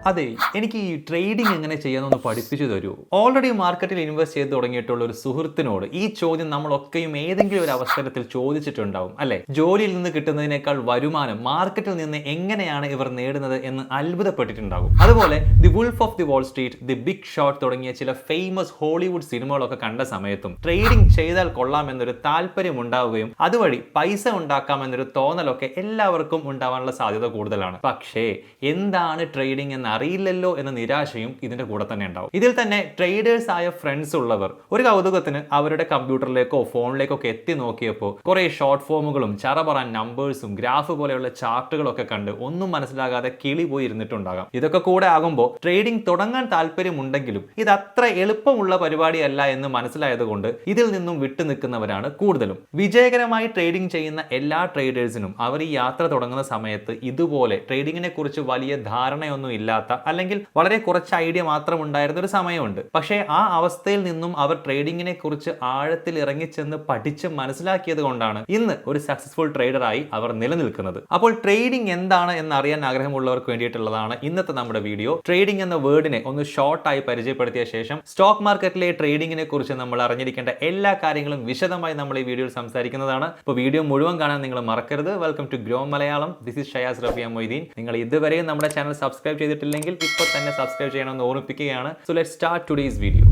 അതെ, എനിക്ക് ഈ ട്രേഡിംഗ് എങ്ങനെ ചെയ്യാമെന്നൊന്ന് പഠിപ്പിച്ചു തരൂ. ഓൾറെഡി മാർക്കറ്റിൽ ഇൻവെസ്റ്റ് ചെയ്ത് തുടങ്ങിയിട്ടുള്ള ഒരു സുഹൃത്തിനോട് ഈ ചോദ്യം നമ്മളൊക്കെയും ഏതെങ്കിലും ഒരു അവസരത്തിൽ ചോദിച്ചിട്ടുണ്ടാവും അല്ലെ? ജോലിയിൽ നിന്ന് കിട്ടുന്നതിനേക്കാൾ വരുമാനം മാർക്കറ്റിൽ നിന്ന് എങ്ങനെയാണ് ഇവർ നേടുന്നത് എന്ന് അത്ഭുതപ്പെട്ടിട്ടുണ്ടാകും. അതുപോലെ the wolf of the wall street, the big shot തുടങ്ങിയ ചില ഫേമസ് ഹോളിവുഡ് സിനിമകളൊക്കെ കണ്ട സമയത്തും ട്രേഡിംഗ് ചെയ്താൽ കൊള്ളാമെന്നൊരു താല്പര്യം ഉണ്ടാവുകയും അതുവഴി പൈസ ഉണ്ടാക്കാമെന്നൊരു തോന്നലൊക്കെ എല്ലാവർക്കും ഉണ്ടാവാനുള്ള സാധ്യത കൂടുതലാണ്. പക്ഷേ എന്താണ് ട്രേഡിംഗ് എന്ന് അറിയില്ലല്ലോ എന്ന നിരാശയും ഇതിന്റെ കൂടെ തന്നെ ഉണ്ടാവും. ഇതിൽ തന്നെ ട്രേഡേഴ്സ് ആയ ഫ്രണ്ട്സ് ഉള്ളവർ ഒരു കൗതുകത്തിന് അവരുടെ കമ്പ്യൂട്ടറിലേക്കോ ഫോണിലേക്കോ ഒക്കെ എത്തി നോക്കിയപ്പോൾ കുറെ ഷോർട്ട് ഫോമുകളും ചറപറ നമ്പേഴ്സും ഗ്രാഫ് പോലെയുള്ള ചാർട്ടുകളൊക്കെ കണ്ട് ഒന്നും മനസ്സിലാകാതെ കിളി പോയി ഇരുന്നിട്ടുണ്ടാകാം. ഇതൊക്കെ കൂടെ ആകുമ്പോൾ ട്രേഡിംഗ് തുടങ്ങാൻ താല്പര്യമുണ്ടെങ്കിലും ഇത് അത്ര എളുപ്പമുള്ള പരിപാടിയല്ല എന്ന് മനസ്സിലായതുകൊണ്ട് ഇതിൽ നിന്നും വിട്ടു നിൽക്കുന്നവരാണ് കൂടുതലും. വിജയകരമായി ട്രേഡിംഗ് ചെയ്യുന്ന എല്ലാ ട്രേഡേഴ്സിനും അവർ ഈ യാത്ര തുടങ്ങുന്ന സമയത്ത് ഇതുപോലെ ട്രേഡിങ്ങിനെ കുറിച്ച് വലിയ ധാരണയൊന്നും ഇല്ലാത്ത അല്ലെങ്കിൽ വളരെ കുറച്ച് ഐഡിയ മാത്രം ഉണ്ടായിരുന്ന ഒരു സമയമുണ്ട്. പക്ഷേ ആ അവസ്ഥയിൽ നിന്നും അവർ ട്രേഡിങ്ങിനെ കുറിച്ച് ആഴത്തിൽ ഇറങ്ങിച്ചെന്ന് പഠിച്ച് മനസ്സിലാക്കിയത് കൊണ്ടാണ് ഇന്ന് ഒരു സക്സസ്ഫുൾ ട്രേഡറായി അവർ നിലനിൽക്കുന്നത്. അപ്പോൾ ട്രേഡിംഗ് എന്താണ് എന്ന് അറിയാൻ ആഗ്രഹമുള്ളവർക്ക് വേണ്ടിയിട്ടുള്ളതാണ് ഇന്നത്തെ നമ്മുടെ വീഡിയോ. ട്രേഡിംഗ് എന്ന വേർഡിനെ ഒന്ന് ഷോർട്ടായി പരിചയപ്പെടുത്തിയ ശേഷം സ്റ്റോക്ക് മാർക്കറ്റിലെ ട്രേഡിങ്ങിനെ കുറിച്ച് നമ്മൾ അറിഞ്ഞിരിക്കേണ്ട എല്ലാ കാര്യങ്ങളും വിശദമായി നമ്മൾ ഈ വീഡിയോയിൽ സംസാരിക്കുന്നതാണ്. അപ്പോൾ വീഡിയോ മുഴുവൻ കാണാൻ നിങ്ങൾ മറക്കരുത്. Welcome to grow Malayalam. This is Shayas Rafiya Moideen. നിങ്ങൾ ഇതുവരെയും നമ്മുടെ ചാനൽ സബ്സ്ക്രൈബ് ചെയ്തിട്ടില്ലെങ്കിൽ ഇപ്പോൾ തന്നെ സബ്സ്ക്രൈബ് ചെയ്യണമെന്ന് ഓർമ്മിപ്പിക്കുകയാണ്. So let's start today's video.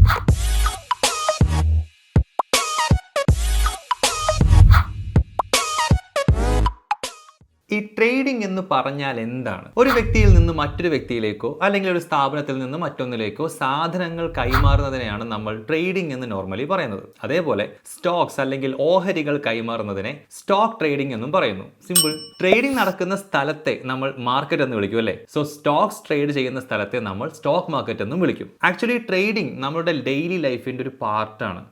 ഈ ട്രേഡിംഗ് എന്ന് പറഞ്ഞാൽ എന്താണ്? ഒരു വ്യക്തിയിൽ നിന്ന് മറ്റൊരു വ്യക്തിയിലേക്കോ അല്ലെങ്കിൽ ഒരു സ്ഥാപനത്തിൽ നിന്ന് മറ്റൊന്നിലേക്കോ സാധനങ്ങൾ കൈമാറുന്നതിനെയാണ് നമ്മൾ ട്രേഡിംഗ് എന്ന് നോർമലി പറയുന്നത്. അതേപോലെ സ്റ്റോക്സ് അല്ലെങ്കിൽ ഓഹരികൾ കൈമാറുന്നതിനെ സ്റ്റോക്ക് ട്രേഡിംഗ് എന്നും പറയുന്നു. സിമ്പിൾ. ട്രേഡിംഗ് നടക്കുന്ന സ്ഥലത്തെ നമ്മൾ മാർക്കറ്റ് എന്ന് വിളിക്കും അല്ലേ? സോ സ്റ്റോക്സ് ട്രേഡ് ചെയ്യുന്ന സ്ഥലത്തെ നമ്മൾ സ്റ്റോക്ക് മാർക്കറ്റ് എന്നും വിളിക്കും. ആക്ച്വലി ട്രേഡിംഗ് നമ്മുടെ ഡെയിലി ലൈഫിന്റെ ഒരു പാർട്ടാണ്.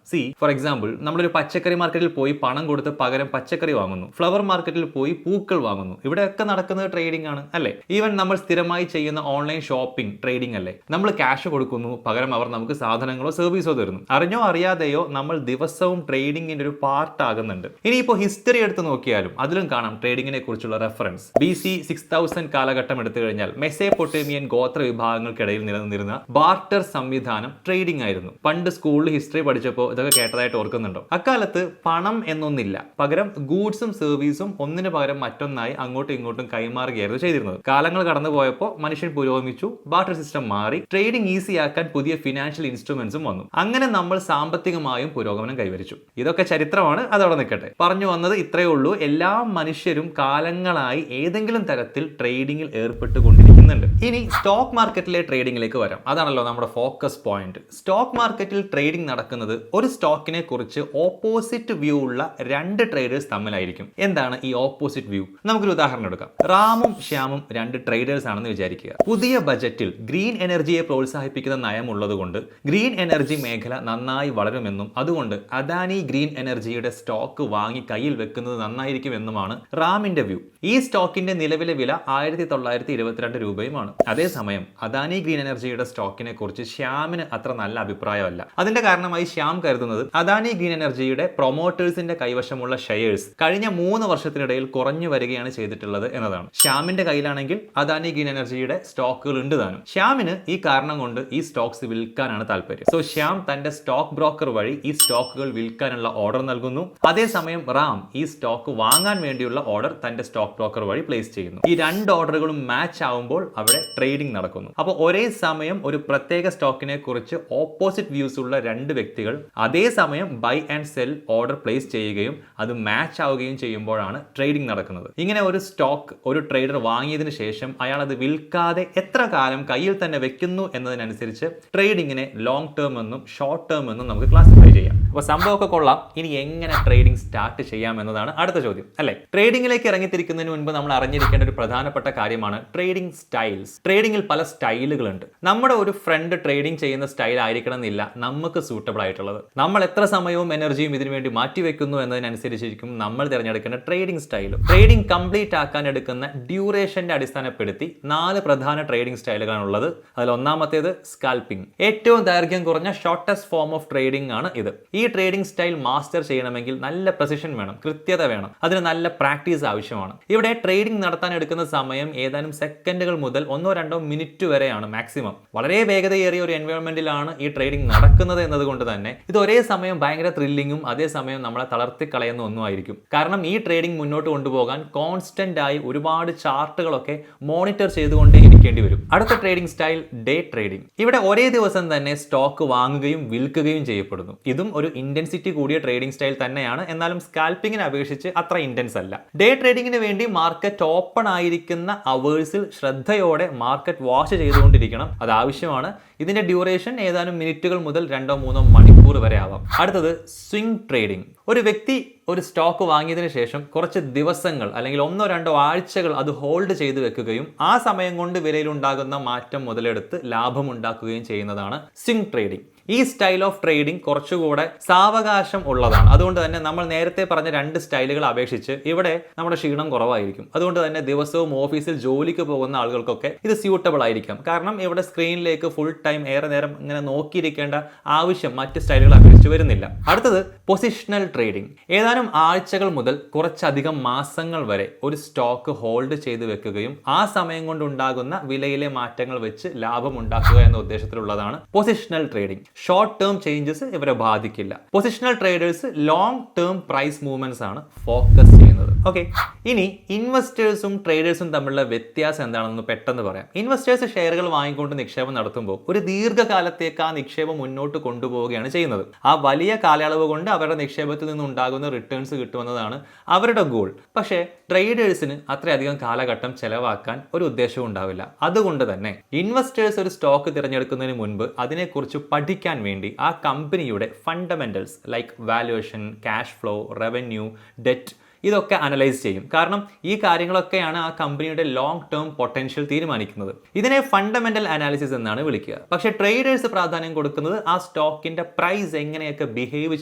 ഫോർ എക്സാമ്പിൾ, നമ്മളൊരു പച്ചക്കറി മാർക്കറ്റിൽ പോയി പണം കൊടുത്ത് പകരം പച്ചക്കറി വാങ്ങുന്നു. ഫ്ലവർ മാർക്കറ്റിൽ പോയി പൂക്കൾ വാങ്ങുന്നു. ഇവിടെയൊക്കെ നടക്കുന്നത് ട്രേഡിംഗ് ആണ് അല്ലേ? ഈവൻ നമ്മൾ സ്ഥിരമായി ചെയ്യുന്ന ഓൺലൈൻ ഷോപ്പിംഗ് ട്രേഡിംഗ് അല്ലേ? നമ്മൾ ക്യാഷ് കൊടുക്കുന്നു, പകരം അവർ നമുക്ക് സാധനങ്ങളോ സർവീസോ തരുന്നു. അറിഞ്ഞോ അറിയാതെയോ നമ്മൾ ദിവസവും ട്രേഡിംഗിന്റെ ഒരു പാർട്ട് ആകുന്നുണ്ട്. ഇനിയിപ്പോൾ ഹിസ്റ്ററി എടുത്ത് നോക്കിയാലും അതിലും കാണാം ട്രേഡിംഗിനെ കുറിച്ചുള്ള റെഫറൻസ്. BC 6000 കാലഘട്ടം എടുത്തു കഴിഞ്ഞാൽ മെസോപ്പൊട്ടേമിയൻ ഗോത്ര വിഭാഗങ്ങൾക്കിടയിൽ നിലനിന്നിരുന്ന ബാർട്ടർ സംവിധാനം ട്രേഡിംഗ് ആയിരുന്നു. പണ്ട് സ്കൂളിൽ ഹിസ്റ്ററി പഠിച്ചപ്പോൾ ഇതൊക്കെ കേട്ടതായിട്ട് ഓർക്കുന്നുണ്ടോ? അക്കാലത്ത് പണം എന്നൊന്നില്ല, പകരം ഗൂഡ്സും സർവീസും ഒന്നിനു പകരം മറ്റൊന്നായി അങ്ങോട്ടും ഇങ്ങോട്ടും കൈമാറുകയായിരുന്നു ചെയ്തിരുന്നത്. കാലങ്ങൾ കടന്നു പോയപ്പോൾ മനുഷ്യൻ പുരോഗമിച്ചു, ബാർട്ടർ സിസ്റ്റം മാറി, ട്രേഡിംഗ് ഈസി ആക്കാൻ പുതിയ ഫിനാൻഷ്യൽ ഇൻസ്ട്രുമെന്റ്സും വന്നു. അങ്ങനെ നമ്മൾ സാമ്പത്തികമായും പുരോഗമനം കൈവരിച്ചു. ഇതൊക്കെ ചരിത്രമാണ്, അതവിടെ നിൽക്കട്ടെ. പറഞ്ഞു വന്നത് ഇത്രയേ ഉള്ളൂ. എല്ലാ മനുഷ്യരും കാലങ്ങളായി ഏതെങ്കിലും തരത്തിൽ ട്രേഡിംഗിൽ ഏർപ്പെട്ടുകൊണ്ടിരിക്കുന്നുണ്ട്. ഇനി സ്റ്റോക്ക് മാർക്കറ്റിലെ ട്രേഡിംഗിലേക്ക് വരാം. അതാണല്ലോ നമ്മുടെ ഫോക്കസ് പോയിന്റ്. സ്റ്റോക്ക് മാർക്കറ്റിൽ ട്രേഡിംഗ് നടക്കുന്നത് ഒരു സ്റ്റോക്കിനെ കുറിച്ച് ഓപ്പോസിറ്റ് വ്യൂ ഉള്ള രണ്ട് ട്രേഡേഴ്സ് തമ്മിലായിരിക്കും. എന്താണ് ഈ ഓപ്പോസിറ്റ് വ്യൂ? നമുക്കൊരു ഉദാഹരണം എടുക്കാം. റാമും ശ്യാമും രണ്ട് ട്രേഡേഴ്സ് ആണെന്ന് വിചാരിക്കുക. പുതിയ ബജറ്റിൽ ഗ്രീൻ എനർജിയെ പ്രോത്സാഹിപ്പിക്കുന്ന നയമുള്ളതുകൊണ്ട് ഗ്രീൻ എനർജി മേഖല നന്നായി വളരുമെന്നും അതുകൊണ്ട് അദാനി ഗ്രീൻ എനർജിയുടെ സ്റ്റോക്ക് വാങ്ങി കയ്യിൽ വെക്കുന്നത് നന്നായിരിക്കുമെന്നുമാണ് റാമിന്റെ വ്യൂ. ഈ സ്റ്റോക്കിന്റെ നിലവിലെ വില 1922 രൂപയുമാണ്. അതേസമയം അദാനി ഗ്രീൻ എനർജിയുടെ സ്റ്റോക്കിനെ കുറിച്ച് ശ്യാമിന് അത്ര നല്ല അഭിപ്രായമല്ല. അതിന്റെ കാരണമായി ശ്യാം കരുതുന്നത് അദാനി ഗ്രീൻ എനർജിയുടെ പ്രൊമോട്ടേഴ്സിന്റെ കൈവശമുള്ള ഷെയർസ് കഴിഞ്ഞ 3 വർഷത്തിനിടയിൽ കുറഞ്ഞു വരികയാണ് ചെയ്തിട്ടുള്ളത് എന്നതാണ്. ശ്യാമിന്റെ കയ്യിലാണെങ്കിൽ അദാനി ഗ്രീൻ എനർജിയുടെ സ്റ്റോക്കുകൾ ഉണ്ട് താനും. ശ്യാമിന് ഈ കാരണം കൊണ്ട് ഈ സ്റ്റോക്സ് വിൽക്കാനാണ് താല്പര്യം. സോ ശ്യാം തന്റെ സ്റ്റോക്ക് ബ്രോക്കർ വഴി ഈ സ്റ്റോക്കുകൾ വിൽക്കാനുള്ള ഓർഡർ നൽകുന്നു. അതേസമയം റാം ഈ സ്റ്റോക്ക് വാങ്ങാൻ വേണ്ടിയുള്ള ഓർഡർ തന്റെ സ്റ്റോക്ക് ബ്രോക്കർ വഴി പ്ലേസ് ചെയ്യുന്നു. ഈ രണ്ട് ഓർഡറുകളും മാച്ച് ആവുമ്പോൾ അവിടെ ട്രേഡിംഗ് നടക്കുന്നു. അപ്പോൾ ഒരേ സമയം ഒരു പ്രത്യേക സ്റ്റോക്കിനെ കുറിച്ച് ഓപ്പോസിറ്റ് വ്യൂസ് ഉള്ള രണ്ട് വ്യക്തികൾ അതേസമയം buy and sell order place ചെയ്യുകയും അത് മാച്ച് ആവുകയും ചെയ്യുമ്പോഴാണ് ട്രേഡിംഗ് നടക്കുന്നത്. ഇങ്ങനെ ഒരു സ്റ്റോക്ക് ഒരു ട്രേഡർ വാങ്ങിയതിനു ശേഷം അയാൾ അത് വിൽക്കാതെ എത്ര കാലം കയ്യിൽ തന്നെ വെക്കുന്നു എന്നതിനനുസരിച്ച് ട്രേഡിങ്ങിനെ ലോങ് ടേം എന്നും ഷോർട്ട് ടേം എന്നും നമുക്ക് ക്ലാസിഫൈ ചെയ്യാം. അപ്പോൾ സംഭവമൊക്കെ കൊള്ളാം. ഇനി എങ്ങനെ ട്രേഡിംഗ് സ്റ്റാർട്ട് ചെയ്യാം എന്നതാണ് അടുത്ത ചോദ്യം അല്ലേ? ട്രേഡിംഗിലേക്ക് ഇറങ്ങിത്തിരിക്കുന്നതിന് മുൻപ് നമ്മൾ അറിഞ്ഞിരിക്കേണ്ട ഒരു പ്രധാനപ്പെട്ട കാര്യമാണ് ട്രേഡിംഗ് സ്റ്റൈൽസ്. ട്രേഡിംഗിൽ പല സ്റ്റൈലുകളുണ്ട്. നമ്മുടെ ഒരു ഫ്രണ്ട് ട്രേഡിംഗ് ചെയ്യുന്ന സ്റ്റൈൽ ആയിരിക്കണം എന്നില്ല നമുക്ക് സൂട്ടബിൾ ആയിട്ടുള്ളത്. നമ്മൾ എത്ര സമയവും എനർജിയും ഇതിനു വേണ്ടി മാറ്റിവെക്കുന്നു എന്നതിനനുസരിച്ചിരിക്കും നമ്മൾ തിരഞ്ഞെടുക്കേണ്ട ട്രേഡിംഗ് സ്റ്റൈലും. ട്രേഡിംഗ് കംപ്ലീറ്റ് ആക്കാൻ എടുക്കുന്ന ഡ്യൂറേഷന്റെ അടിസ്ഥാനപ്പെടുത്തി 4 പ്രധാന ട്രേഡിംഗ് സ്റ്റൈലുകളാണ് ഉള്ളത്. അതിൽ ഒന്നാമത്തേത് സ്കാൽപ്പിംഗ്. ഏറ്റവും ദൈർഘ്യം കുറഞ്ഞ ഷോർട്ടസ്റ്റ് ഫോം ഓഫ് ട്രേഡിംഗ് ആണ് ഇത്. ഈ ട്രേഡിംഗ് സ്റ്റൈൽ മാസ്റ്റർ ചെയ്യണമെങ്കിൽ നല്ല പ്രസിഷൻ വേണം, കൃത്യത വേണം, അതിന് നല്ല പ്രാക്ടീസ് ആവശ്യമാണ്. ഇവിടെ ട്രേഡിംഗ് നടത്താൻ എടുക്കുന്ന സമയം ഏതാനും സെക്കൻഡുകൾ മുതൽ 1-2 മിനിറ്റ് വരെയാണ് മാക്സിമം. വളരെ വേഗതയേറിയ ഒരു എൻവയോൺമെന്റിലാണ് ഈ ട്രേഡിംഗ് നടക്കുന്നത് എന്നതുകൊണ്ട് തന്നെ ഇത് ഒരേ സമയം ഭയങ്കര ത്രില്ലിങ്ങും അതേസമയം നമ്മളെ തളർത്തി കളയുന്ന ഒന്നുമായിരിക്കും. കാരണം ഈ ട്രേഡിംഗ് മുന്നോട്ട് കൊണ്ടുപോകാൻ കോൺസ്റ്റന്റ് ആയി ഒരുപാട് ചാർട്ടുകളൊക്കെ മോണിറ്റർ ചെയ്തുകൊണ്ടേ ഇരിക്കേണ്ടി വരും. അടുത്ത ട്രേഡിംഗ് സ്റ്റൈൽ ഡേ ട്രേഡിംഗ്. ഇവിടെ ഒരേ ദിവസം തന്നെ സ്റ്റോക്ക് വാങ്ങുകയും വിൽക്കുകയും ചെയ്യപ്പെടുന്നു. ഇതും ഒരു ഇന്റൻസിറ്റി കൂടിയ ട്രേഡിംഗ് സ്റ്റൈൽ തന്നെയാണ്, എന്നാലും സ്കാൽപ്പിങ്ങിനെ അപേക്ഷിച്ച് അത്ര ഇന്റൻസ് അല്ല. ഡേ ട്രേഡിംഗിന് വേണ്ടി മാർക്കറ്റ് ഓപ്പൺ ആയിരിക്കുന്ന അവേഴ്സിൽ ശ്രദ്ധയോടെ മാർക്കറ്റ് വാച്ച് ചെയ്തുകൊണ്ടിരിക്കണം. അത് ആവശ്യമാണ്. ഇതിന്റെ ഡ്യൂറേഷൻ ഏതാനും മിനിറ്റുകൾ മുതൽ 2-3 മണിക്കൂർ വരെ ആവാം. അടുത്തത് സ്വിംഗ് ട്രേഡിംഗ്. ഒരു വ്യക്തി ഒരു സ്റ്റോക്ക് വാങ്ങിയതിനു ശേഷം കുറച്ച് ദിവസങ്ങൾ അല്ലെങ്കിൽ 1-2 ആഴ്ചകൾ അത് ഹോൾഡ് ചെയ്ത് വെക്കുകയും ആ സമയം കൊണ്ട് വിലയിലുണ്ടാകുന്ന മാറ്റം മുതലെടുത്ത് ലാഭം ഉണ്ടാക്കുകയും ചെയ്യുന്നതാണ് സ്വിംഗ് ട്രേഡിംഗ്. ഈ സ്റ്റൈൽ ഓഫ് ട്രേഡിംഗ് കുറച്ചുകൂടെ സാവകാശം ഉള്ളതാണ്. അതുകൊണ്ട് തന്നെ നമ്മൾ നേരത്തെ പറഞ്ഞ 2 സ്റ്റൈലുകൾ അപേക്ഷിച്ച് ഇവിടെ നമ്മുടെ ക്ഷീണം കുറവായിരിക്കും. അതുകൊണ്ട് തന്നെ ദിവസവും ഓഫീസിൽ ജോലിക്ക് പോകുന്ന ആളുകൾക്കൊക്കെ ഇത് സ്യൂട്ടബിൾ ആയിരിക്കാം. കാരണം ഇവിടെ സ്ക്രീനിലേക്ക് ഫുൾ ടൈം ഏറെ നേരം ഇങ്ങനെ നോക്കിയിരിക്കേണ്ട ആവശ്യം മറ്റ് സ്റ്റൈലുകൾ അപേക്ഷിച്ച് വരുന്നില്ല. അടുത്തത് പൊസിഷണൽ ട്രേഡിംഗ്. ഏതാനും ആഴ്ചകൾ മുതൽ കുറച്ചധികം മാസങ്ങൾ വരെ ഒരു സ്റ്റോക്ക് ഹോൾഡ് ചെയ്ത് വെക്കുകയും ആ സമയം കൊണ്ടുണ്ടാകുന്ന വിലയിലെ മാറ്റങ്ങൾ വെച്ച് ലാഭം ഉണ്ടാക്കുക എന്ന ഉദ്ദേശത്തിലുള്ളതാണ് positional trading. Short term changes ഇവരെ ബാധിക്കില്ല. Positional traders long term price movements ആണ് ഫോക്കസ് ചെയ്യുന്നത്. ഓക്കെ, ഇനി ഇൻവെസ്റ്റേഴ്സും ട്രേഡേഴ്സും തമ്മിലുള്ള വ്യത്യാസം എന്താണെന്ന് പെട്ടെന്ന് പറയാം. ഇൻവെസ്റ്റേഴ്സ് ഷെയറുകൾ വാങ്ങിക്കൊണ്ട് നിക്ഷേപം നടത്തുമ്പോൾ ഒരു ദീർഘകാലത്തേക്ക് ആ നിക്ഷേപം മുന്നോട്ട് കൊണ്ടുപോവുകയാണ് ചെയ്യുന്നത്. ആ വലിയ കാലയളവ് കൊണ്ട് അവരുടെ നിക്ഷേപത്തിൽ നിന്നുണ്ടാകുന്ന റിട്ടേൺസ് കിട്ടുമെന്നതാണ് അവരുടെ ഗോൾ. പക്ഷേ ട്രേഡേഴ്സിന് അത്രയധികം കാലഘട്ടം ചെലവാക്കാൻ ഒരു ഉദ്ദേശവും ഉണ്ടാവില്ല. അതുകൊണ്ട് തന്നെ ഇൻവെസ്റ്റേഴ്സ് ഒരു സ്റ്റോക്ക് തിരഞ്ഞെടുക്കുന്നതിന് മുൻപ് അതിനെക്കുറിച്ച് പഠിക്കാൻ വേണ്ടി ആ കമ്പനിയുടെ fundamentals like valuation, cash flow, revenue, debt ഇതൊക്കെ അനലൈസ് ചെയ്യും. കാരണം ഈ കാര്യങ്ങളൊക്കെയാണ് ആ കമ്പനിയുടെ ലോങ് ടേം പൊട്ടൻഷ്യൽ തീരുമാനിക്കുന്നത്. ഇതിനെ ഫണ്ടമെന്റൽ അനാലിസിസ് എന്നാണ് വിളിക്കുക. പക്ഷേ ട്രേഡേഴ്സ് പ്രാധാന്യം കൊടുക്കുന്നത് ആ സ്റ്റോക്കിന്റെ പ്രൈസ് എങ്ങനെയൊക്കെ ബിഹേവ്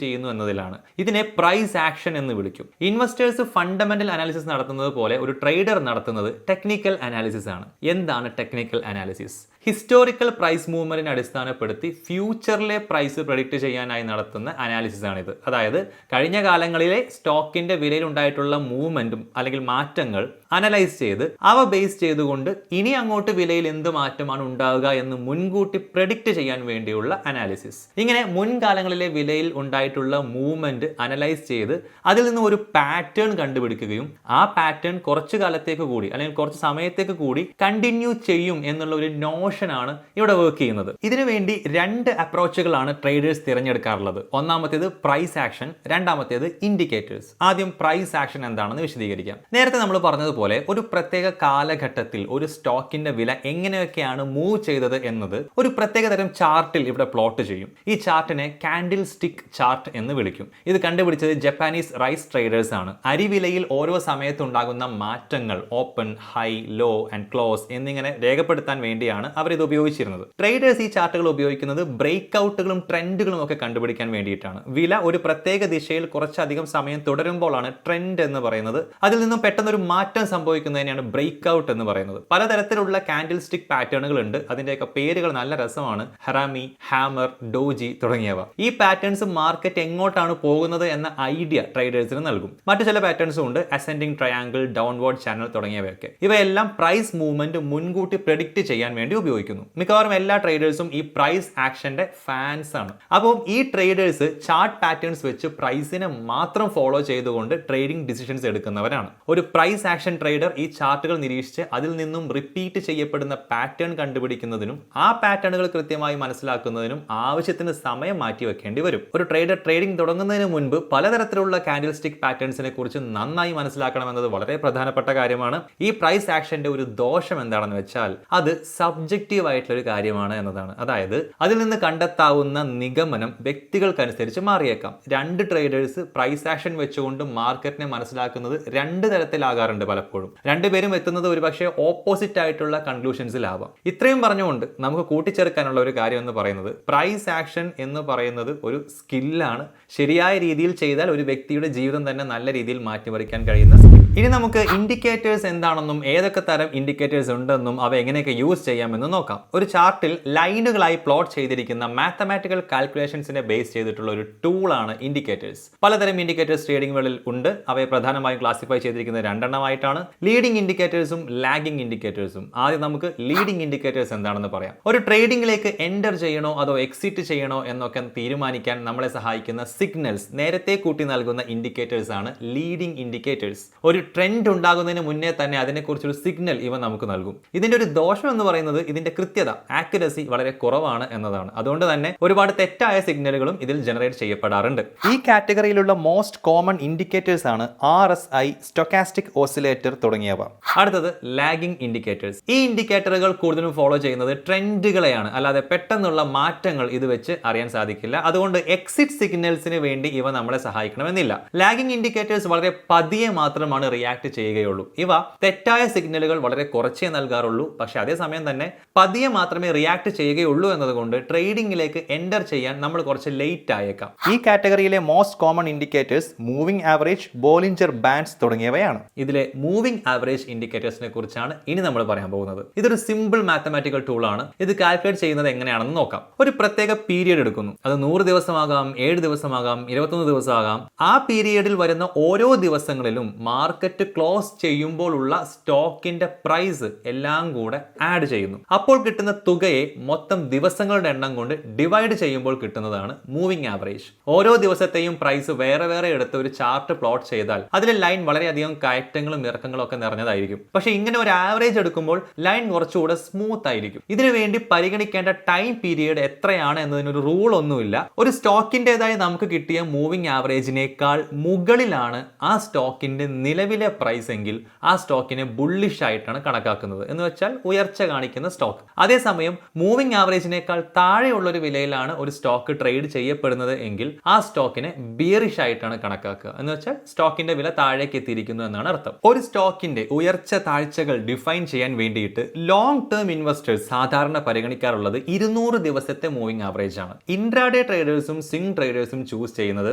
ചെയ്യുന്നു എന്നതിലാണ്. ഇതിനെ പ്രൈസ് ആക്ഷൻ എന്ന് വിളിക്കും. ഇൻവെസ്റ്റേഴ്സ് ഫണ്ടമെന്റൽ അനാലിസിസ് നടത്തുന്നത് പോലെ ഒരു ട്രേഡർ നടത്തുന്നത് ടെക്നിക്കൽ അനാലിസിസ് ആണ്. എന്താണ് ടെക്നിക്കൽ അനാലിസിസ്? ഹിസ്റ്റോറിക്കൽ പ്രൈസ് മൂവ്മെന്റിനെ അടിസ്ഥാനപ്പെടുത്തി ഫ്യൂച്ചറിലെ പ്രൈസ് പ്രഡിക്റ്റ് ചെയ്യാനായി നടത്തുന്ന അനാലിസിസ് ആണിത്. അതായത് കഴിഞ്ഞ കാലങ്ങളിലെ സ്റ്റോക്കിന്റെ വിലയിൽ ഉണ്ടായിട്ടുള്ള മൂവ്മെന്റും അല്ലെങ്കിൽ മാറ്റങ്ങൾ അനലൈസ് ചെയ്ത് അവ ബേസ് ചെയ്തുകൊണ്ട് ഇനി അങ്ങോട്ട് വിലയിൽ എന്ത് മാറ്റമാണ് ഉണ്ടാവുക എന്ന് മുൻകൂട്ടി പ്രഡിക്റ്റ് ചെയ്യാൻ വേണ്ടിയുള്ള അനാലിസിസ്. ഇങ്ങനെ മുൻകാലങ്ങളിലെ വിലയിൽ ഉണ്ടായിട്ടുള്ള മൂവ്മെന്റ് അനലൈസ് ചെയ്ത് അതിൽ നിന്ന് ഒരു പാറ്റേൺ കണ്ടുപിടിക്കുകയും ആ പാറ്റേൺ കുറച്ചു കാലത്തേക്ക് കൂടി അല്ലെങ്കിൽ കുറച്ച് സമയത്തേക്ക് കൂടി കണ്ടിന്യൂ ചെയ്യും എന്നുള്ള ഒരു നോഷനാണ് ഇവിടെ വർക്ക് ചെയ്യുന്നത്. ഇതിനുവേണ്ടി 2 അപ്രോച്ചുകളാണ് ട്രേഡേഴ്സ് തിരഞ്ഞെടുക്കാറുള്ളത്. ഒന്നാമത്തേത് പ്രൈസ് ആക്ഷൻ, രണ്ടാമത്തേത് ഇൻഡിക്കേറ്റേഴ്സ്. ആദ്യം പ്രൈസ് ആക്ഷൻ എന്താണെന്ന് വിശദീകരിക്കാം. നേരത്തെ നമ്മൾ പറഞ്ഞതുപോലെ ഒരു പ്രത്യേക കാലഘട്ടത്തിൽ ഒരു സ്റ്റോക്കിന്റെ വില എങ്ങനെയൊക്കെയാണ് മൂവ് ചെയ്തത് എന്നത് ഒരു പ്രത്യേക തരം ചാർട്ടിൽ ഇവിടെ പ്ലോട്ട് ചെയ്യും. ഈ ചാർട്ടിനെ കാൻഡിൽ സ്റ്റിക്ക് ചാർട്ട് എന്ന് വിളിക്കും. ഇത് കണ്ടുപിടിച്ചത് ജപ്പാനീസ് റൈസ് ട്രേഡേഴ്സ് ആണ്. അരിവിലയിൽ ഓരോ സമയത്തുണ്ടാകുന്ന മാറ്റങ്ങൾ open, high, law and close എന്നിങ്ങനെ രേഖപ്പെടുത്താൻ വേണ്ടിയാണ് അവർ ഇത് ഉപയോഗിച്ചിരുന്നത്. ട്രേഡേഴ്സ് ഈ ചാർട്ടുകൾ ഉപയോഗിക്കുന്നത് ബ്രേക്ക് ഔട്ടുകളും ട്രെൻഡുകളും ഒക്കെ കണ്ടുപിടിക്കാൻ വേണ്ടിയിട്ടാണ്. വില ഒരു പ്രത്യേക ദിശയിൽ കുറച്ചധികം സമയം തുടരുമ്പോഴാണ് ട്രെൻഡ് എന്ന് പറയുന്നത്. അതിൽ നിന്നും പെട്ടെന്നൊരു മാറ്റം സംഭവിക്കുന്നതിനെയാണ് ബ്രേക്ക് ഔട്ട് എന്ന് പറയുന്നത്. പലതരത്തിലുള്ള കാൻഡിൽ സ്റ്റിക് പാറ്റേണുകൾ ഉണ്ട്. അതിന്റെയൊക്കെ പേരുകൾ നല്ല രസമാണ്. ഹറാമി, ഹാമർ, ഡോജി തുടങ്ങിയവ. ഈ പാറ്റേൺസ് മാർക്കറ്റ് എങ്ങോട്ടാണ് പോകുന്നത് എന്ന ഐഡിയ ട്രേഡേഴ്സിന് നൽകും. മറ്റു ചില പാറ്റേൺസും ഉണ്ട്, അസെൻഡിങ് ട്രയാങ്കിൾ, ഡൗൺവേർഡ് ചാനൽ തുടങ്ങിയവയൊക്കെ. ഇവയെല്ലാം പ്രൈസ് മൂവ്മെന്റ് മുൻകൂട്ടി പ്രെഡിക്റ്റ് ചെയ്യാൻ വേണ്ടി ഉപയോഗിക്കുന്നു. മിക്കവാറും എല്ലാ ട്രേഡേഴ്സും ഈ പ്രൈസ് ആക്ഷന്റെ ഫാൻസ് ആണ്. അപ്പോൾ ഈ ട്രേഡേഴ്സ് ചാർട്ട് പാറ്റേൺസ് വെച്ച് പ്രൈസിനെ മാത്രം ഫോളോ ചെയ്തുകൊണ്ട് ട്രേഡിംഗ് ഡിസിഷൻസ് എടുക്കുന്നവരാണ്. ഒരു പ്രൈസ് ആക്ഷൻ ട്രേഡർ ഈ ചാർട്ടുകൾ നിരീക്ഷിച്ച് അതിൽ നിന്നും റിപ്പീറ്റ് ചെയ്യപ്പെടുന്ന പാറ്റേൺ കണ്ടുപിടിക്കുന്നതിനും ആ പാറ്റേണുകൾ കൃത്യമായി മനസ്സിലാക്കുന്നതിനും ആവശ്യത്തിന് സമയം മാറ്റി വെക്കേണ്ടി വരും. ഒരു ട്രേഡർ ട്രേഡിംഗ് തുടങ്ങുന്നതിന് മുൻപ് പലതരത്തിലുള്ള കാൻഡിൽ സ്റ്റിക് പാറ്റേൺസിനെ കുറിച്ച് നന്നായി മനസ്സിലാക്കണമെന്നത് വളരെ പ്രധാനപ്പെട്ട കാര്യമാണ്. ഈ പ്രൈസ് ആക്ഷന്റെ ഒരു ദോഷം എന്താണെന്ന് വെച്ചാൽ അത് സബ്ജക്റ്റീവ് ആയിട്ടുള്ള ഒരു കാര്യമാണ് എന്നതാണ്. അതായത് അതിൽ നിന്ന് കണ്ടെത്താവുന്ന നിഗമനം വ്യക്തികൾക്കനുസരിച്ച് മാറിയേക്കാം. 2 ട്രേഡേഴ്സ് പ്രൈസ് ആക്ഷൻ വെച്ചുകൊണ്ട് മാർക്കറ്റിനെ മനസ്സിലാക്കുന്നത് 2 തരത്തിലാകാറുണ്ട്. പലപ്പോഴും 2 പേരും എത്തുന്നത് ഒരുപക്ഷെ ഓപ്പോസിറ്റ് ആയിട്ടുള്ള കൺക്ലൂഷൻസിലാവാം. ഇത്രയും പറഞ്ഞുകൊണ്ട് നമുക്ക് കൂട്ടിച്ചേർക്കാനുള്ള ഒരു കാര്യം എന്ന് പറയുന്നത് പ്രൈസ് ആക്ഷൻ എന്ന് പറയുന്നത് ഒരു സ്കില്ലാണ്. ശരിയായ രീതിയിൽ ചെയ്താൽ ഒരു വ്യക്തിയുടെ ജീവിതം തന്നെ നല്ല രീതിയിൽ മാറ്റിമറിക്കാൻ കഴിയുന്ന സ്കിൽ. ഇനി നമുക്ക് ഇൻഡിക്കേറ്റേഴ്സ് എന്താണെന്നും ഏതൊക്കെ തരം ഇൻഡിക്കേറ്റേഴ്സ് ഉണ്ടെന്നും അവ എങ്ങനെയൊക്കെ യൂസ് ചെയ്യാമെന്ന് നോക്കാം. ഒരു ചാർട്ടിൽ ലൈനുകളായി പ്ലോട്ട് ചെയ്തിരിക്കുന്ന മാത്തമാറ്റിക്കൽ കാൽക്കുലേഷൻസിനെ ബേസ് ചെയ്തിട്ടുള്ള ഒരു ടൂളാണ് ഇൻഡിക്കേറ്റേഴ്സ്. പലതരം ഇൻഡിക്കേറ്റേഴ്സ് ട്രേഡിംഗുകളിൽ ഉണ്ട്. അവയെ പ്രധാനമായും ക്ലാസിഫൈ ചെയ്തിരിക്കുന്നത് രണ്ടെണ്ണമായിട്ടാണ്: ലീഡിംഗ് ഇൻഡിക്കേറ്റേഴ്സും ലാഗിംഗ് ഇൻഡിക്കേറ്റേഴ്സും. ആദ്യം നമുക്ക് ലീഡിംഗ് ഇൻഡിക്കേറ്റേഴ്സ് എന്താണെന്ന് പറയാം. ഒരു ട്രേഡിംഗിലേക്ക് എൻ്റർ ചെയ്യണോ അതോ എക്സിറ്റ് ചെയ്യണോ എന്നൊക്കെ തീരുമാനിക്കാൻ നമ്മളെ സഹായിക്കുന്ന സിഗ്നൽസ് നേരത്തെ കൂട്ടി നൽകുന്ന ഇൻഡിക്കേറ്റേഴ്സ് ആണ് ലീഡിംഗ് ഇൻഡിക്കേറ്റേഴ്സ്. ഒരു ട്രെൻഡ് ഉണ്ടാകുന്നതിന് മുന്നേ തന്നെ അതിനെക്കുറിച്ചൊരു സിഗ്നൽ ഇവ നമുക്ക് നൽകും. ഇതിന്റെ ഒരു ദോഷം എന്ന് പറയുന്നത് ഇതിന്റെ കൃത്യത, ആക്യുറസി വളരെ കുറവാണ് എന്നതാണ്. അതുകൊണ്ട് തന്നെ ഒരുപാട് തെറ്റായ സിഗ്നലുകളും ഇതിൽ ജനറേറ്റ് ചെയ്യപ്പെടാറുണ്ട്. ഈ കാറ്റഗറിയിലുള്ള മോസ്റ്റ് കോമൺ ഇൻഡിക്കേറ്റേഴ്സ് ആണ് RSI, സ്റ്റൊക്കാസ്റ്റിക് ഓസിലേറ്റർ തുടങ്ങിയവ. അടുത്തത് ലാഗിംഗ് ഇൻഡിക്കേറ്റേഴ്സ്. ഈ ഇൻഡിക്കേറ്ററുകൾ കൂടുതലും ഫോളോ ചെയ്യുന്നത് ട്രെൻഡുകളെയാണ്, അല്ലാതെ പെട്ടെന്നുള്ള മാറ്റങ്ങൾ ഇത് വെച്ച് അറിയാൻ സാധിക്കില്ല. അതുകൊണ്ട് എക്സിറ്റ് സിഗ്നൽസിന് വേണ്ടി ഇവ നമ്മളെ സഹായിക്കണമെന്നില്ല. ലാഗിംഗ് ഇൻഡിക്കേറ്റേഴ്സ് വളരെ പതിയെ മാത്രമാണ് റിയാക്ട് ചെയ്യുകയുള്ളൂ. ഇവ തെറ്റായ സിഗ്നലുകൾ വളരെ കുറച്ചേ നൽകാറുള്ളൂ. പക്ഷെ അതേസമയം തന്നെ പതിയെ മാത്രമേ റിയാക്ട് ചെയ്യുകയുള്ളൂ എന്നതുകൊണ്ട് ട്രേഡിംഗിലേക്ക് എൻ്റർ ചെയ്യാൻ നമ്മൾ കുറച്ച് ലേറ്റ് ആയേക്കാം. ഈ കാറ്റഗറിയിലെ most common indicators moving average, Bollinger bands തുടങ്ങിയവയാണ്. ഇതിലെ മൂവിംഗ് ആവറേജ് ഇൻഡിക്കേറ്റേഴ്സിനെ കുറിച്ചാണ് ഇനി നമ്മൾ പറയാൻ പോകുന്നത്. ഇതൊരു സിമ്പിൾ മാത്തമാറ്റിക്കൽ ടൂൾ ആണ്. ഇത് കാൽക്കുലേറ്റ് ചെയ്യുന്നത് എങ്ങനെയാണെന്ന് നോക്കാം. ഒരു പ്രത്യേക പീരിയഡ് എടുക്കുന്നു. അത് 100 ദിവസമാകാം, 7 ദിവസമാകാം, 21 ദിവസമാകാം. ആ പീരിയഡിൽ വരുന്ന ഓരോ ദിവസങ്ങളിലും മാർക്കറ്റ് ക്ലോസ് ചെയ്യുമ്പോൾ ഉള്ള സ്റ്റോക്കിന്റെ പ്രൈസ് എല്ലാം കൂടെ ആഡ് ചെയ്യുന്നു. അപ്പോൾ കിട്ടുന്ന തുകയെ മൊത്തം ദിവസങ്ങളുടെ എണ്ണം കൊണ്ട് ഡിവൈഡ് ചെയ്യുമ്പോൾ കിട്ടുന്നതാണ് മൂവിംഗ് ആവറേജ്. ഓരോ ദിവസത്തെയും പ്രൈസ് വേറെ വേറെ എടുത്ത് ഒരു ചാർട്ട് പ്ലോട്ട് ചെയ്താൽ അതിലെ ലൈൻ വളരെയധികം കയറ്റങ്ങളും ഇറക്കങ്ങളും ഒക്കെ നിറഞ്ഞതായിരിക്കും. പക്ഷെ ഇങ്ങനെ ഒരു ആവറേജ് എടുക്കുമ്പോൾ ലൈൻ കുറച്ചുകൂടെ സ്മൂത്ത് ആയിരിക്കും. ഇതിനു വേണ്ടി പരിഗണിക്കേണ്ട ടൈം പീരിയഡ് എത്രയാണ് എന്നതിനൊരു റൂൾ ഒന്നുമില്ല. ഒരു സ്റ്റോക്കിൻ്റെതായി നമുക്ക് കിട്ടിയ മൂവിംഗ് ആവറേജിനേക്കാൾ മുകളിലാണ് ആ സ്റ്റോക്കിന്റെ നിലവിലെ പ്രൈസ് എങ്കിൽ ആ സ്റ്റോക്കിനെ ബുള്ളിഷ് ആയിട്ടാണ് കണക്കാക്കുന്നത്. എന്ന് വെച്ചാൽ ഉയർച്ച കാണിക്കുന്ന സ്റ്റോക്ക്. അതേസമയം മൂവിംഗ് ആവറേജിനേക്കാൾ താഴെയുള്ള ഒരു വിലയിലാണ് ഒരു സ്റ്റോക്ക് ട്രേഡ് ചെയ്യപ്പെടുന്നത് എങ്കിൽ ആ സ്റ്റോക്കിനെ ബിയറിഷ് ആയിട്ടാണ് കണക്കാക്കുക. എന്ന് വെച്ചാൽ സ്റ്റോക്കിന്റെ വില താഴേക്ക് എത്തിയിരിക്കുന്നു എന്നാണ് അർത്ഥം. ഒരു സ്റ്റോക്കിന്റെ ഉയർച്ച താഴ്ചകൾ ഡിഫൈൻ ചെയ്യാൻ വേണ്ടിയിട്ട് ലോങ് ടേം ഇൻവെസ്റ്റേഴ്സ് സാധാരണ പരിഗണിക്കാറുള്ളത് 200 ദിവസത്തെ മൂവിംഗ് ആവറേജ് ആണ്. ഇൻട്രാഡേ ട്രേഡേഴ്സും സ്വിംഗ് ട്രേഡേഴ്സും ചൂസ് ചെയ്യുന്നത്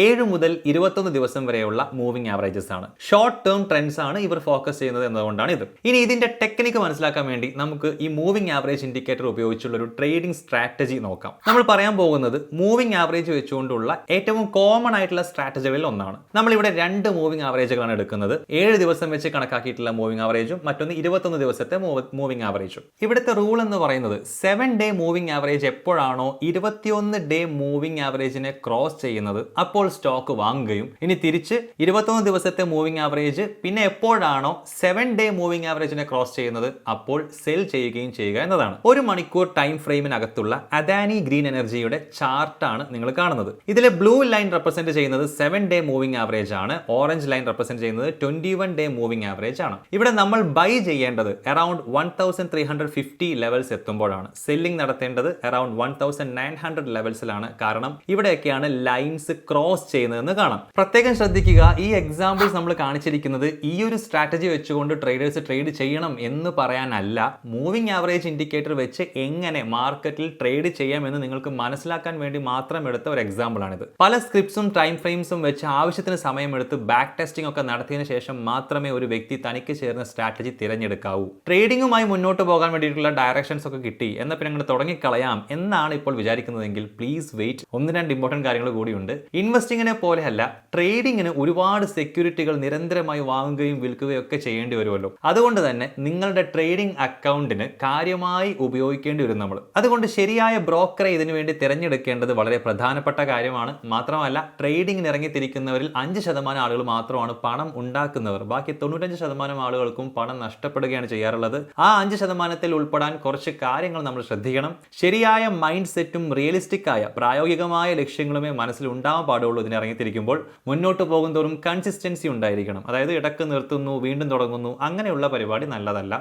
7 മുതൽ 21 ദിവസം വരെയുള്ള മൂവിംഗ് ആവറേജസ് ആണ്. ഷോർട്ട് ടേം ട്രെൻഡ്സ് ആണ് ഇവർ ഫോക്കസ് ചെയ്യുന്നത് എന്നതുകൊണ്ടാണ് ഇത്. ഇനി ഇതിന്റെ ടെക്നിക്ക് മനസ്സിലാക്കാൻ വേണ്ടി നമുക്ക് ഈ മൂവിംഗ് ആവറേജ് ഇൻഡിക്കേറ്റർ ഉപയോഗിച്ചുള്ള ഒരു ട്രേഡിംഗ് സ്ട്രാറ്റജി നോക്കാം. നമ്മൾ പറയാൻ പോകുന്നത് മൂവിംഗ് ആവറേജ് വെച്ചുകൊണ്ടുള്ള ഏറ്റവും കോമൺ ആയിട്ടുള്ള സ്ട്രാറ്റജികളിൽ ഒന്നാണ്. നമ്മൾ ഇവിടെ 2 മൂവിംഗ് ആവറേജുകളാണ് എടുക്കുന്നത്. 7 ദിവസം വെച്ച് കണക്കാക്കിയിട്ടുള്ള മൂവിംഗ് ആവറേജും മറ്റൊന്ന് 21 ദിവസത്തെ മൂവിംഗ് ആവറേജും. ഇവിടുത്തെ റൂൾ എന്ന് പറയുന്നത് 7 ഡേ മൂവിംഗ് ആവറേജ് എപ്പോഴാണോ 21 ഡേ മൂവിംഗ് ആവറേജിനെ ക്രോസ് ചെയ്യുന്നത് അപ്പോൾ സ്റ്റോക്ക് വാങ്ങുകയും, ഇനി തിരിച്ച് 21 ദിവസത്തെ മൂവിംഗ് ആവറേജ് പിന്നെ എപ്പോഴാണോ 7 ഡേ മൂവിംഗ് ആവറേജിനെ ക്രോസ് ചെയ്യുന്നത് അപ്പോൾ സെൽ ചെയ്യുകയും ചെയ്യുക എന്നതാണ്. 1 മണിക്കൂർ ടൈം ഫ്രെയിമിനകത്തുള്ള അദാനി ഗ്രീൻ എനർജിയുടെ ചാർട്ടാണ് നിങ്ങൾ കാണുന്നത്. ഇതിലെ ബ്ലൂ ലൈൻ റെപ്രസെന്റ് ചെയ്യുന്നത് 7 ഡേ മൂവിംഗ് ആവറേജ് ആണ്. ഓറഞ്ച് ലൈൻ റെപ്രസെന്റ് ചെയ്യുന്നത് 21 ഡേ മൂവിംഗ് ആവറേജ് ആണ്. ഇവിടെ നമ്മൾ ബൈ ചെയ്യേണ്ടത് അറൌണ്ട് 1350 ലെവൽസ് എത്തുമ്പോഴാണ്. സെല്ലിംഗ് നടത്തേണ്ടത് അറൌണ്ട് 1900 ലെവൽസിലാണ്. കാരണം ഇവിടെയൊക്കെയാണ് ലൈൻസ് ക്രോസ് ചെയ്യുന്നതെന്ന് കാണാം. പ്രത്യേകം ശ്രദ്ധിക്കുക, ഈ എക്സാമ്പിൾസ് നമ്മൾ കാണിച്ചിരിക്കുന്നത് ഈ ഒരു സ്ട്രാറ്റജി വെച്ചുകൊണ്ട് ട്രേഡേഴ്സ് ട്രേഡ് ചെയ്യണം എന്ന് പറയാനല്ല, മൂവിംഗ് ആവറേജ് ഇൻഡിക്കേറ്റർ വെച്ച് എങ്ങനെ മാർക്കറ്റിൽ ട്രേഡ് ചെയ്യാമെന്ന് നിങ്ങൾക്ക് മനസ്സിലാക്കാൻ വേണ്ടി മാത്രം എടുത്ത ഒരു എക്സാമ്പിൾ ആണിത്. പല സ്ക്രിപ്റ്റ്സും ടൈം ഫ്രെയിംസും വെച്ച് ആവശ്യത്തിന് സമയമെടുത്ത് ബാക്ക് ടെസ്റ്റിംഗ് ഒക്കെ നടത്തിയതിനു ശേഷം മാത്രമേ ഒരു വ്യക്തി തനിക്ക് ചേർന്ന സ്ട്രാറ്റജി തിരഞ്ഞെടുക്കാവൂ. ട്രേഡിംഗുമായി മുന്നോട്ട് പോകാൻ വേണ്ടിയിട്ടുള്ള ഡയറക്ഷൻസ് ഒക്കെ കിട്ടി എന്നാൽ പിന്നെ അങ്ങോട്ട് തുടങ്ങിക്കളയാം എന്നാണ് ഇപ്പോൾ വിചാരിക്കുന്നതെങ്കിൽ പ്ലീസ് വെയിറ്റ്. 1-2 ഇമ്പോർട്ടന്റ് കാര്യങ്ങൾ കൂടിയുണ്ട്. ഇൻവെസ്റ്റിങ്ങിനെ പോലെയല്ല, ട്രേഡിങ്ങിന് ഒരുപാട് സെക്യൂരിറ്റികൾ നിരന്തരമായി വാങ്ങുകയും വിൽക്കുകയും ഒക്കെ ചെയ്യേണ്ടി വരുമല്ലോ. അതുകൊണ്ട് തന്നെ നിങ്ങളുടെ ട്രേഡിംഗ് അക്കൗണ്ടിന് കാര്യമായി ഉപയോഗിക്കേണ്ടി വരും നമ്മൾ. അതുകൊണ്ട് ശരിയായ ബ്രോക്കറെ ഇതിനു വേണ്ടി തിരഞ്ഞെടുക്കേണ്ടത് വളരെ പ്രധാനപ്പെട്ട കാര്യമാണ്. മാത്രമല്ല, ട്രേഡിംഗിന് ഇറങ്ങിത്തിരിക്കുന്നവരിൽ 5% ആളുകൾ മാത്രമാണ് പണം ഉണ്ടാക്കുന്നവർ. ബാക്കി 95% ആളുകൾക്കും പണം നഷ്ടപ്പെടുകയാണ് ചെയ്യാറുള്ളത്. ആ 5%-ൽ ഉൾപ്പെടാൻ കുറച്ച് കാര്യങ്ങൾ നമ്മൾ ശ്രദ്ധിക്കണം. ശരിയായ മൈൻഡ് സെറ്റും റിയലിസ്റ്റിക് ആയ പ്രായോഗികമായ ലക്ഷ്യങ്ങളുമേ മനസ്സിൽ ഉണ്ടാവാൻ പാടുള്ളൂ. ഇതിന് ഇറങ്ങിത്തിരിക്കുമ്പോൾ മുന്നോട്ട് പോകുന്തോറും കൺസിസ്റ്റൻസി ഉണ്ടായിരിക്കണം. അതായത് ഇടക്ക് നിർത്തുന്നു വീണ്ടും തുടങ്ങുന്നു അങ്ങനെയുള്ള പരിപാടി നല്ലതല്ല.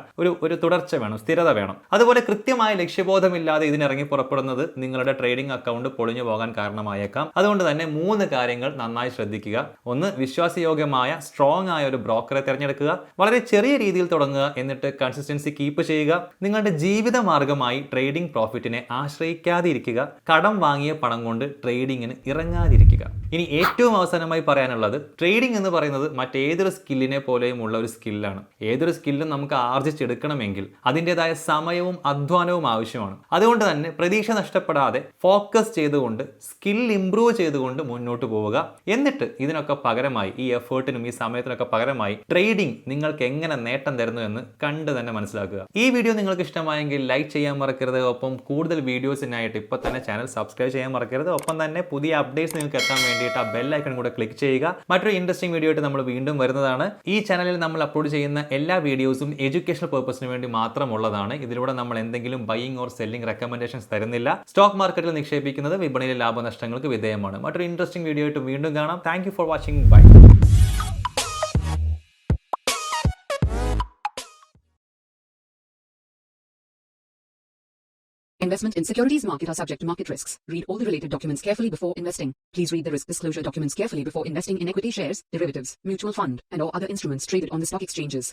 ഒരു തുടർച്ച വേണം, സ്ഥിരത വേണം. അതുപോലെ കൃത്യമായ ലക്ഷ്യബോധമില്ലാതെ ഇതിനിറങ്ങി പുറപ്പെടുന്നത് നിങ്ങളുടെ ട്രേഡിംഗ് അക്കൗണ്ട് പൊളിഞ്ഞു പോകാൻ കാരണമായേക്കാം. അതുകൊണ്ട് തന്നെ 3 കാര്യങ്ങൾ നന്നായി ശ്രദ്ധിക്കുക. 1, വിശ്വാസയോഗ്യമായ സ്ട്രോങ് ആയ ഒരു ബ്രോക്കറെ തിരഞ്ഞെടുക്കുക. വളരെ ചെറിയ രീതിയിൽ തുടങ്ങുക, എന്നിട്ട് കൺസിസ്റ്റൻസി കീപ്പ് ചെയ്യുക. നിങ്ങളുടെ ജീവിത മാർഗമായി ട്രേഡിംഗ് പ്രോഫിറ്റിനെ ആശ്രയിക്കാതെ ഇരിക്കുക. കടം വാങ്ങിയ പണം കൊണ്ട് ട്രേഡിങ്ങിന് ഇറങ്ങാതിരിക്കുക. ഇനി ഏറ്റവും അവസാനമായി പറയാനുള്ളത്, ട്രേഡിംഗ് എന്ന് പറയുന്നത് മറ്റേത് ഏതൊരു സ്കില്ലിനെ പോലെയും ഉള്ള ഒരു സ്കില്ലാണ്. ഏതൊരു സ്കില്ലും നമുക്ക് ആർജിച്ചെടുക്കണമെങ്കിൽ അതിൻ്റെതായ സമയവും അധ്വാനവും ആവശ്യമാണ്. അതുകൊണ്ട് തന്നെ പ്രതീക്ഷ നഷ്ടപ്പെടാതെ ഫോക്കസ് ചെയ്തുകൊണ്ട് സ്കിൽ ഇംപ്രൂവ് ചെയ്തുകൊണ്ട് മുന്നോട്ട് പോവുക. എന്നിട്ട് ഇതിനൊക്കെ പകരമായി, ഈ എഫേർട്ടിനും ഈ സമയത്തിനൊക്കെ പകരമായി ട്രേഡിംഗ് നിങ്ങൾക്ക് എങ്ങനെ നേട്ടം തരുന്നു എന്ന് കണ്ട് തന്നെ മനസ്സിലാക്കുക. ഈ വീഡിയോ നിങ്ങൾക്ക് ഇഷ്ടമായെങ്കിൽ ലൈക്ക് ചെയ്യാൻ മറക്കരുത്. ഒപ്പം കൂടുതൽ വീഡിയോസിനായിട്ട് ഇപ്പോൾ തന്നെ ചാനൽ സബ്സ്ക്രൈബ് ചെയ്യാൻ മറക്കരുത്. ഒപ്പം തന്നെ പുതിയ അപ്ഡേറ്റ്സ് നിങ്ങൾക്ക് എത്താൻ വേണ്ടിയിട്ട് ആ ബെൽ ഐക്കൺ കൂടെ ക്ലിക്ക് ചെയ്യുക. മറ്റൊരു ഇൻട്രസ്റ്റിംഗ് വീഡിയോ ആയിട്ട് നമ്മൾ വീണ്ടും വരുന്നതാണ്. ഈ ചാനലിൽ നമ്മൾ അപ്ലോഡ് ചെയ്യുന്ന എല്ലാ വീഡിയോസും എഡ്യൂക്കേഷണൽ പർപ്പസിന് വേണ്ടി മാത്രമുള്ളതാണ്. ഇതിലൂടെ നമ്മൾ എന്തെങ്കിലും ബൈയിങ് ഓർ സെല്ലിംഗ് റെക്കമെൻഡേഷൻസ് തരുന്നില്ല. സ്റ്റോക്ക് മാർക്കറ്റിൽ നിക്ഷേപിക്കുന്നത് വിപണിയിലെ ലാഭനഷ്ടങ്ങൾക്ക് വിധേയമാണ്. മറ്റൊരു ഇൻട്രസ്റ്റിംഗ് വീഡിയോ ആയിട്ട് വീണ്ടും കാണാം. Thank you for watching. Bye. Investment in securities market are subject to market risks. Read all the related documents carefully before investing. Please read the risk disclosure documents carefully before investing in equity shares, derivatives, mutual fund, and or other instruments traded on the stock exchanges.